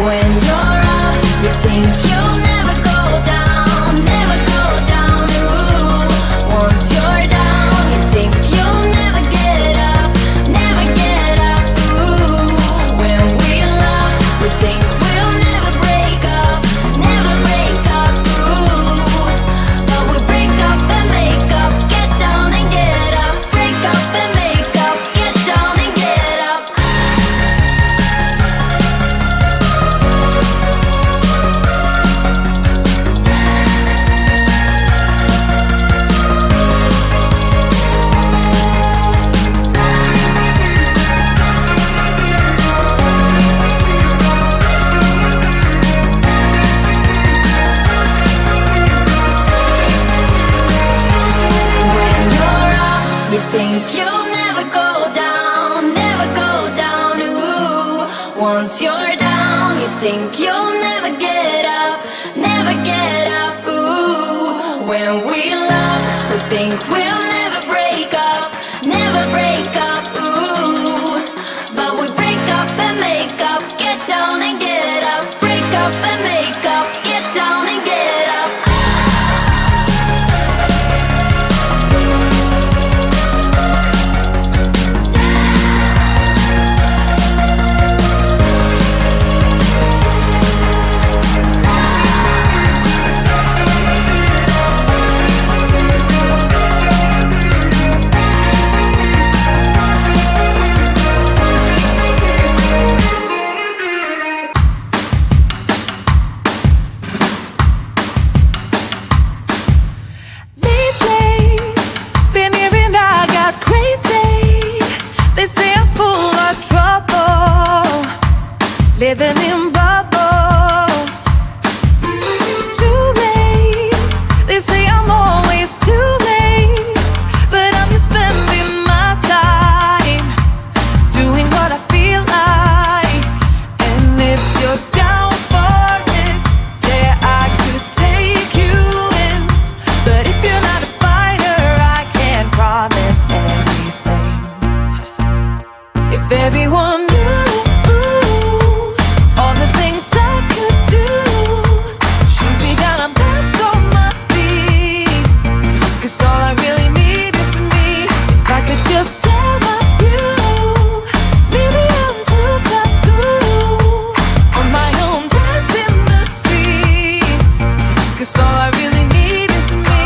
When you're up, you think you'll never go down, never go down. Ooh, once you're down, you think you'll never get up, never get up. Ooh, when we love, we think we'll never break up, never break up. Ooh, but we break up and make up, get down and get up, break up and make up, get down and get up. When you're up, you think you'll never go down, never go down. Ooh, once you're down, you think you'll never get up, never get up. Ooh, when we love, we think we'll never break up, never break up. Ooh, but we break up and make up, get down and get up, break up and make up, get down and get up. Lately, been hearing I got crazy. They say I'm full of trouble, living in bubbles. Too late, they say I'm always too late, but I'm just spending my time doing what I feel like. And if you're down for it, yeah, I could take you in. But if you're not a fighter, I can't promise anything. If everyone knew all the things I could do, shoot me down, I'm back on my feet. 'Cause all I really need is me. If I could just share my view, maybe I'm too taboo on my own, dance in the streets. 'Cause all I really need is me.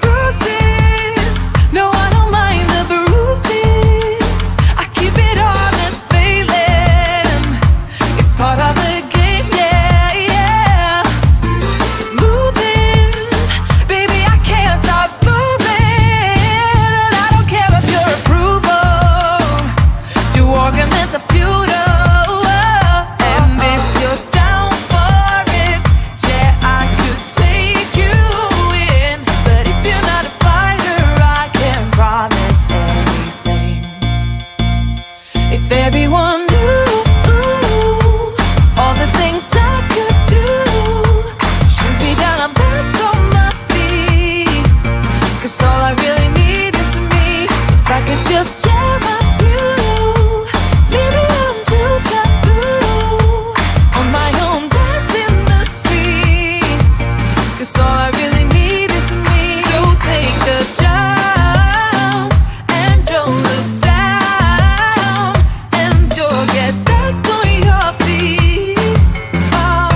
Bruises, no, I don't mind the bruises. I keep it honest, failing. It's part of the game, yeah, yeah. Moving, baby, I can't stop moving. And I don't care if your approval, your arguments are futile. And if you're down for it, yeah, I could take you in. But if you're not a fighter, I can't promise anything. If everyone knew all the things I could do, shoot me down, I'm back on my feet. 'Cause all I really need is me. If I could just share my view, maybe I'm too taboo on my own, dance in the streets. 'Cause all I really need is me. So take the jump and don't look down, and you'll get back on your feet. Oh,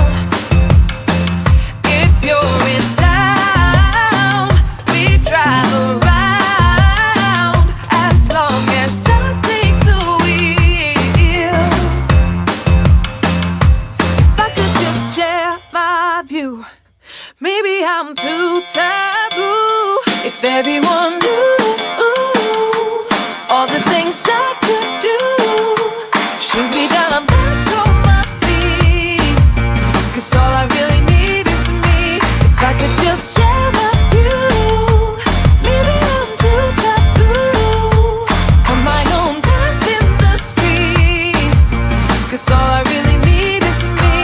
if you're in town, we drive around as long as I take the wheel. If I could just share my view, maybe I'm too taboo. If everyone knew all the things I could do, shoot me down, I'm back on my feet. 'Cause all I really need is me. If I could just share my view, maybe I'm too taboo on my own, dance in the streets. 'Cause all I really need is me.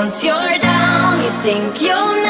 Once you're down, you think you'll